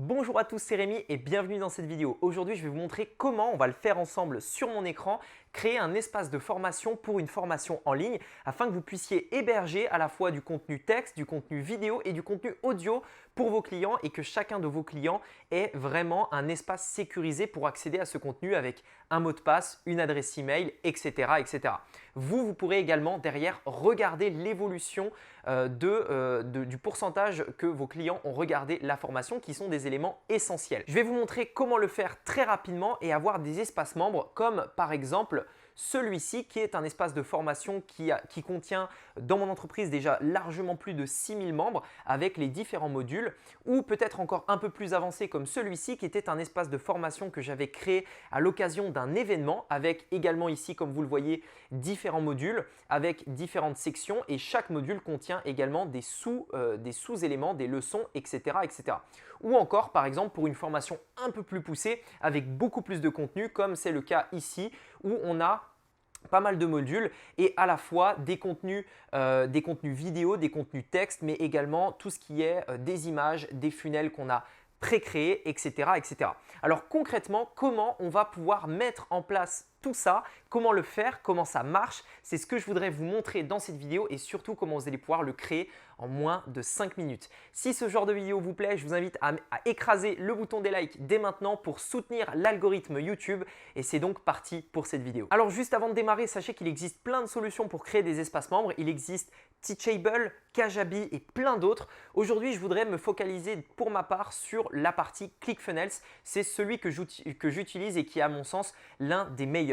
Bonjour à tous, c'est Rémi et bienvenue dans cette vidéo. Aujourd'hui, je vais vous montrer comment on va le faire ensemble sur mon écran, créer un espace de formation pour une formation en ligne afin que vous puissiez héberger à la fois du contenu texte, du contenu vidéo et du contenu audio pour vos clients et que chacun de vos clients ait vraiment un espace sécurisé pour accéder à ce contenu avec un mot de passe, une adresse email, etc. etc. Vous pourrez également derrière regarder l'évolution du pourcentage que vos clients ont regardé la formation qui sont des éléments essentiels. Je vais vous montrer comment le faire très rapidement et avoir des espaces membres comme par exemple celui-ci qui est un espace de formation qui contient dans mon entreprise déjà largement plus de 6000 membres avec les différents modules ou peut-être encore un peu plus avancé comme celui-ci qui était un espace de formation que j'avais créé à l'occasion d'un événement avec également ici comme vous le voyez différents modules avec différentes sections et chaque module contient également des sous-éléments, des leçons, etc., etc. Ou encore par exemple pour une formation un peu plus poussée avec beaucoup plus de contenu comme c'est le cas ici où on a pas mal de modules et à la fois des contenus vidéo, des contenus texte, mais également tout ce qui est des images, des funnels qu'on a pré-créés, etc., etc. Alors concrètement, comment on va pouvoir mettre en place tout ça, comment le faire, comment ça marche, c'est ce que je voudrais vous montrer dans cette vidéo et surtout comment vous allez pouvoir le créer en moins de 5 minutes. Si ce genre de vidéo vous plaît, je vous invite à écraser le bouton des likes dès maintenant pour soutenir l'algorithme YouTube et c'est donc parti pour cette vidéo. Alors juste avant de démarrer, sachez qu'il existe plein de solutions pour créer des espaces membres. Il existe Teachable, Kajabi et plein d'autres. Aujourd'hui, je voudrais me focaliser pour ma part sur la partie ClickFunnels. C'est celui que j'utilise et qui est à mon sens l'un des meilleurs.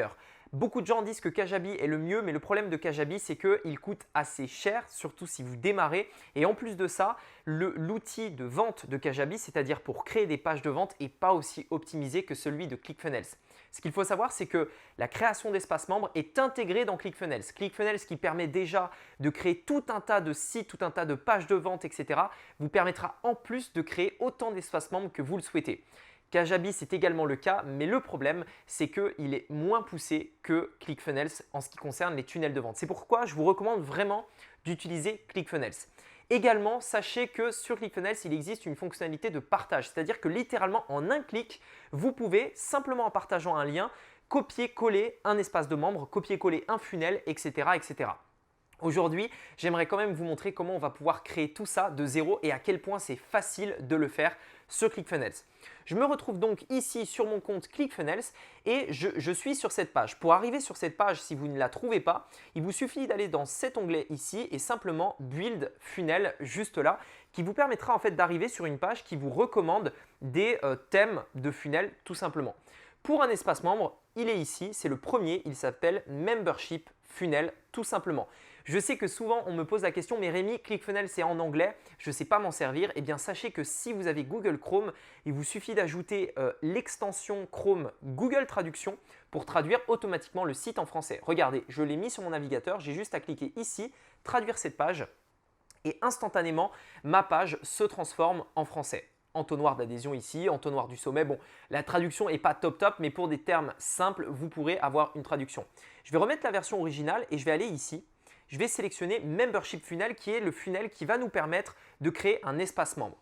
Beaucoup de gens disent que Kajabi est le mieux, mais le problème de Kajabi, c'est qu'il coûte assez cher, surtout si vous démarrez. Et en plus de ça, l'outil de vente de Kajabi, c'est-à-dire pour créer des pages de vente, n'est pas aussi optimisé que celui de ClickFunnels. Ce qu'il faut savoir, c'est que la création d'espaces membres est intégrée dans ClickFunnels. ClickFunnels qui permet déjà de créer tout un tas de sites, tout un tas de pages de vente, etc. vous permettra en plus de créer autant d'espaces membres que vous le souhaitez. Kajabi, c'est également le cas, mais le problème, c'est qu'il est moins poussé que ClickFunnels en ce qui concerne les tunnels de vente. C'est pourquoi je vous recommande vraiment d'utiliser ClickFunnels. Également, sachez que sur ClickFunnels, il existe une fonctionnalité de partage, c'est-à-dire que littéralement en un clic, vous pouvez simplement en partageant un lien, copier-coller un espace de membre, copier-coller un funnel, etc. etc. Aujourd'hui, j'aimerais quand même vous montrer comment on va pouvoir créer tout ça de zéro et à quel point c'est facile de le faire sur ClickFunnels. Je me retrouve donc ici sur mon compte ClickFunnels et je suis sur cette page. Pour arriver sur cette page, si vous ne la trouvez pas, il vous suffit d'aller dans cet onglet ici et simplement Build Funnel juste là qui vous permettra en fait d'arriver sur une page qui vous recommande des thèmes de funnel tout simplement. Pour un espace membre, il est ici, c'est le premier, il s'appelle Membership Funnel tout simplement. Je sais que souvent on me pose la question, mais Rémi, ClickFunnels c'est en anglais, je ne sais pas m'en servir. Eh bien sachez que si vous avez Google Chrome, il vous suffit d'ajouter l'extension Chrome Google Traduction pour traduire automatiquement le site en français. Regardez, je l'ai mis sur mon navigateur, j'ai juste à cliquer ici, traduire cette page et instantanément ma page se transforme en français. Entonnoir d'adhésion ici, entonnoir du sommet. Bon, la traduction n'est pas top, mais pour des termes simples, vous pourrez avoir une traduction. Je vais remettre la version originale et je vais aller ici. Je vais sélectionner Membership Funnel qui est le funnel qui va nous permettre de créer un espace membre.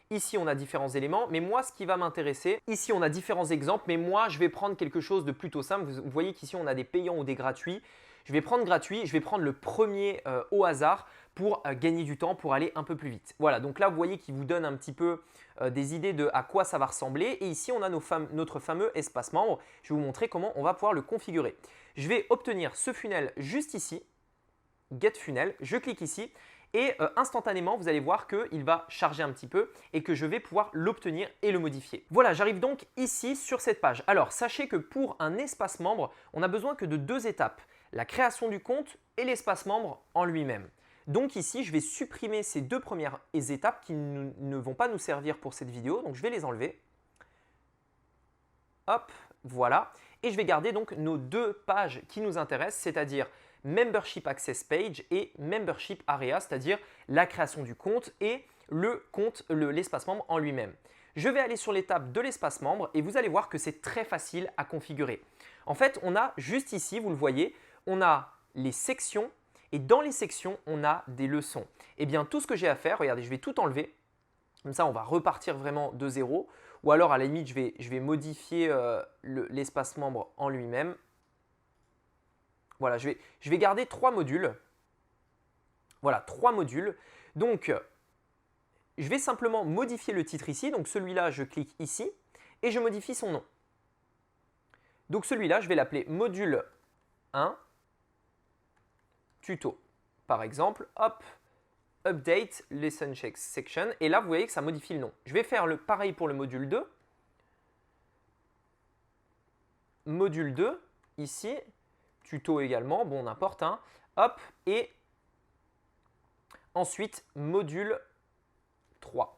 Ici, on a différents éléments, mais moi, ce qui va m'intéresser, ici, on a différents exemples, mais moi, je vais prendre quelque chose de plutôt simple. Vous voyez qu'ici, on a des payants ou des gratuits. Je vais prendre gratuit, je vais prendre le premier au hasard pour gagner du temps, pour aller un peu plus vite. Voilà, donc là, vous voyez qu'il vous donne un petit peu des idées de à quoi ça va ressembler. Et ici, on a notre fameux espace membre. Je vais vous montrer comment on va pouvoir le configurer. Je vais obtenir ce funnel juste ici. Get Funnel, je clique ici et instantanément, vous allez voir qu'il va charger un petit peu et que je vais pouvoir l'obtenir et le modifier. Voilà, j'arrive donc ici sur cette page. Alors, sachez que pour un espace membre, on n'a besoin que de deux étapes, la création du compte et l'espace membre en lui-même. Donc ici, je vais supprimer ces deux premières étapes qui ne vont pas nous servir pour cette vidéo, donc je vais les enlever. Hop, voilà. Et je vais garder donc nos deux pages qui nous intéressent, c'est-à-dire Membership Access Page et Membership Area, c'est-à-dire la création du compte et l'espace membre en lui-même. Je vais aller sur l'étape de l'espace membre et vous allez voir que c'est très facile à configurer. En fait, on a juste ici, vous le voyez, on a les sections et dans les sections, on a des leçons. Eh bien, tout ce que j'ai à faire, regardez, je vais tout enlever. Comme ça, on va repartir vraiment de zéro. Ou alors, à la limite, je vais modifier l'espace membre en lui-même. Voilà, je vais garder 3 modules. Voilà, 3 modules. Donc, je vais simplement modifier le titre ici. Donc, celui-là, je clique ici et je modifie son nom. Donc, celui-là, je vais l'appeler module 1 tuto. Par exemple, hop, update lesson check section. Et là, vous voyez que ça modifie le nom. Je vais faire le pareil pour le module 2. Module 2, ici, tuto également, bon, n'importe, hein. Hop, et ensuite, module 3.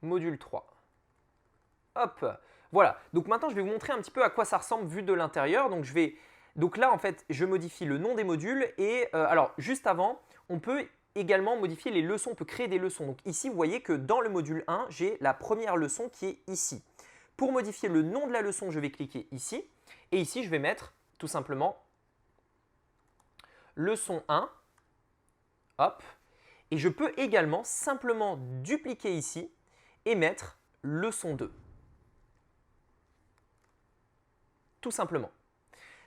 Module 3. Hop, voilà. Donc maintenant, je vais vous montrer un petit peu à quoi ça ressemble vu de l'intérieur. Donc là, en fait, je modifie le nom des modules et alors, juste avant, on peut également modifier les leçons, on peut créer des leçons. Donc ici, vous voyez que dans le module 1, j'ai la première leçon qui est ici. Pour modifier le nom de la leçon, je vais cliquer ici et ici, je vais mettre tout simplement leçon 1. Hop. Et je peux également simplement dupliquer ici et mettre leçon 2. Tout simplement.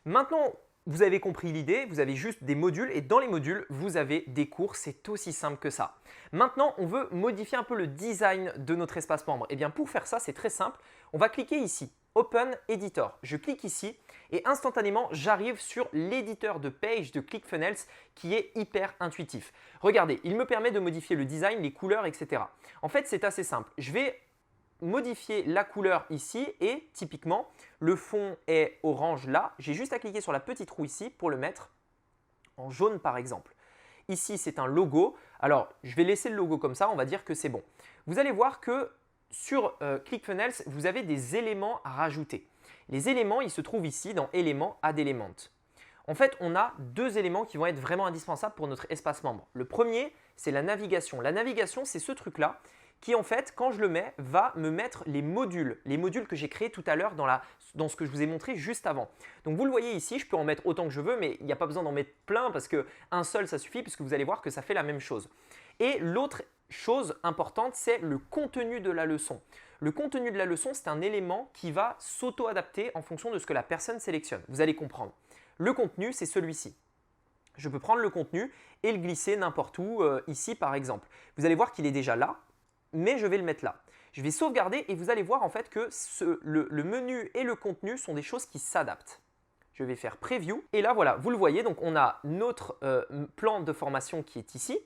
Maintenant, vous avez compris l'idée, vous avez juste des modules et dans les modules, vous avez des cours. C'est aussi simple que ça. Maintenant, on veut modifier un peu le design de notre espace membre. Et bien, pour faire ça, c'est très simple. On va cliquer ici, Open Editor. Je clique ici et instantanément, j'arrive sur l'éditeur de page de ClickFunnels qui est hyper intuitif. Regardez, il me permet de modifier le design, les couleurs, etc. En fait, c'est assez simple. Je vais modifier la couleur ici et typiquement, le fond est orange là. J'ai juste à cliquer sur la petite roue ici pour le mettre en jaune par exemple. Ici, c'est un logo. Alors, je vais laisser le logo comme ça, on va dire que c'est bon. Vous allez voir que sur ClickFunnels, vous avez des éléments à rajouter. Les éléments, ils se trouvent ici dans Éléments, Add Element. En fait, on a 2 éléments qui vont être vraiment indispensables pour notre espace membre. Le premier, c'est la navigation. La navigation, c'est ce truc-là qui, en fait, quand je le mets, va me mettre les modules que j'ai créés tout à l'heure dans ce que je vous ai montré juste avant. Donc, vous le voyez ici, je peux en mettre autant que je veux, mais il n'y a pas besoin d'en mettre plein parce qu'un seul, ça suffit, puisque vous allez voir que ça fait la même chose. Et l'autre chose importante, c'est le contenu de la leçon. Le contenu de la leçon, c'est un élément qui va s'auto-adapter en fonction de ce que la personne sélectionne. Vous allez comprendre. Le contenu, c'est celui-ci. Je peux prendre le contenu et le glisser n'importe où, ici par exemple. Vous allez voir qu'il est déjà là, mais je vais le mettre là. Je vais sauvegarder et vous allez voir en fait que le menu et le contenu sont des choses qui s'adaptent. Je vais faire Preview et là voilà, vous le voyez, donc on a notre plan de formation qui est ici.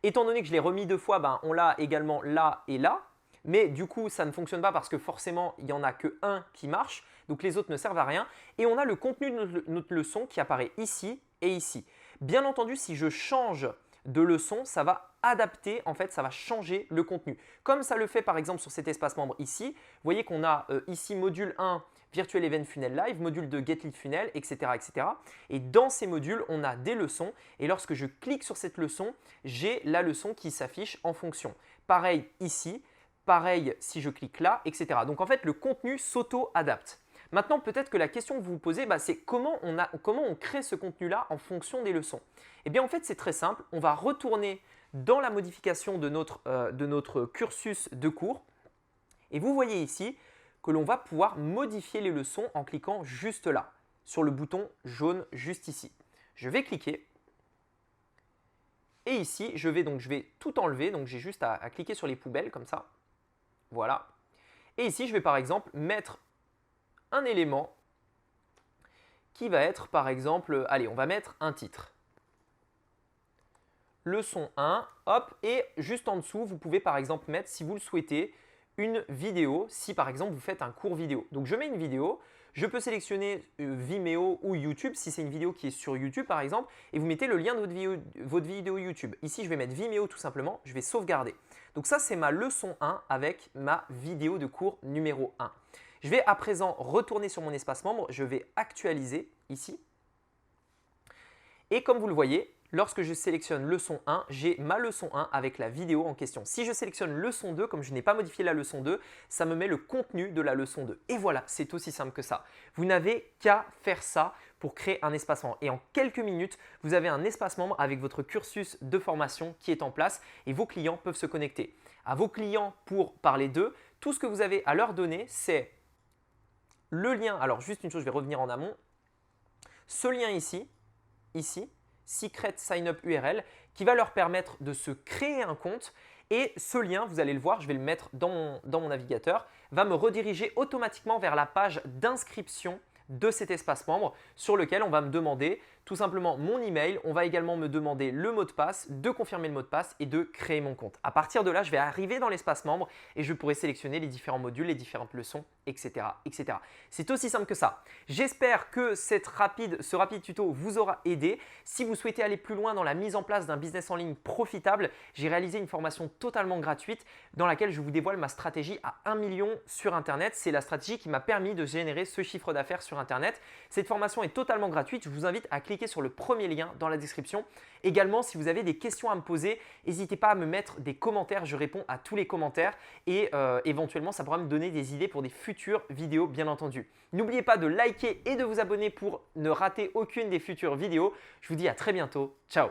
Étant donné que je l'ai remis 2 fois, ben, on l'a également là et là. Mais du coup, ça ne fonctionne pas parce que forcément, il n'y en a que un qui marche. Donc, les autres ne servent à rien. Et on a le contenu de notre leçon qui apparaît ici et ici. Bien entendu, si je change de leçon, ça va adapter, en fait, ça va changer le contenu. Comme ça le fait par exemple sur cet espace membre ici. Vous voyez qu'on a ici module 1, Virtual Event Funnel Live, module 2, Get Lead Funnel, etc., etc. Et dans ces modules, on a des leçons. Et lorsque je clique sur cette leçon, j'ai la leçon qui s'affiche en fonction. Pareil ici. Pareil si je clique là, etc. Donc en fait, le contenu s'auto-adapte. Maintenant, peut-être que la question que vous vous posez, c'est comment on crée ce contenu-là en fonction des leçons. Eh bien, en fait, c'est très simple. On va retourner dans la modification de notre cursus de cours. Et vous voyez ici que l'on va pouvoir modifier les leçons en cliquant juste là, sur le bouton jaune juste ici. Je vais cliquer. Et ici, je vais tout enlever. Donc, j'ai juste à cliquer sur les poubelles comme ça. Voilà. Et ici, je vais par exemple mettre un élément qui va être par exemple, allez, on va mettre un titre. Leçon 1, hop, et juste en dessous, vous pouvez par exemple mettre, si vous le souhaitez, une vidéo, si par exemple vous faites un cours vidéo. Donc je mets une vidéo, je peux sélectionner Vimeo ou YouTube, si c'est une vidéo qui est sur YouTube par exemple, et vous mettez le lien de votre vidéo YouTube. Ici, je vais mettre Vimeo tout simplement, je vais sauvegarder. Donc ça, c'est ma leçon 1 avec ma vidéo de cours numéro 1. Je vais à présent retourner sur mon espace membre, je vais actualiser ici. Et comme vous le voyez, lorsque je sélectionne leçon 1, j'ai ma leçon 1 avec la vidéo en question. Si je sélectionne leçon 2, comme je n'ai pas modifié la leçon 2, ça me met le contenu de la leçon 2. Et voilà, c'est aussi simple que ça. Vous n'avez qu'à faire ça pour créer un espace membre. Et en quelques minutes, vous avez un espace membre avec votre cursus de formation qui est en place et vos clients peuvent se connecter. À vos clients, pour parler d'eux, tout ce que vous avez à leur donner, c'est le lien. Alors juste une chose, je vais revenir en amont. Ce lien ici, Secret Sign Up URL, qui va leur permettre de se créer un compte. Et ce lien, vous allez le voir, je vais le mettre dans mon navigateur, va me rediriger automatiquement vers la page d'inscription de cet espace membre sur lequel on va me demander tout simplement mon email. On va également me demander le mot de passe, de confirmer le mot de passe et de créer mon compte. À partir de là, je vais arriver dans l'espace membre et je pourrai sélectionner les différents modules, les différentes leçons, etc. etc. C'est aussi simple que ça. J'espère que ce rapide tuto vous aura aidé. Si vous souhaitez aller plus loin dans la mise en place d'un business en ligne profitable, j'ai réalisé une formation totalement gratuite dans laquelle je vous dévoile ma stratégie à 1 million sur Internet. C'est la stratégie qui m'a permis de générer ce chiffre d'affaires sur Internet. Cette formation est totalement gratuite. Je vous invite à cliquer sur le premier lien dans la description. Également, si vous avez des questions à me poser, n'hésitez pas à me mettre des commentaires. Je réponds à tous les commentaires et éventuellement, ça pourra me donner des idées pour des futures vidéos, bien entendu. N'oubliez pas de liker et de vous abonner pour ne rater aucune des futures vidéos. Je vous dis à très bientôt. Ciao!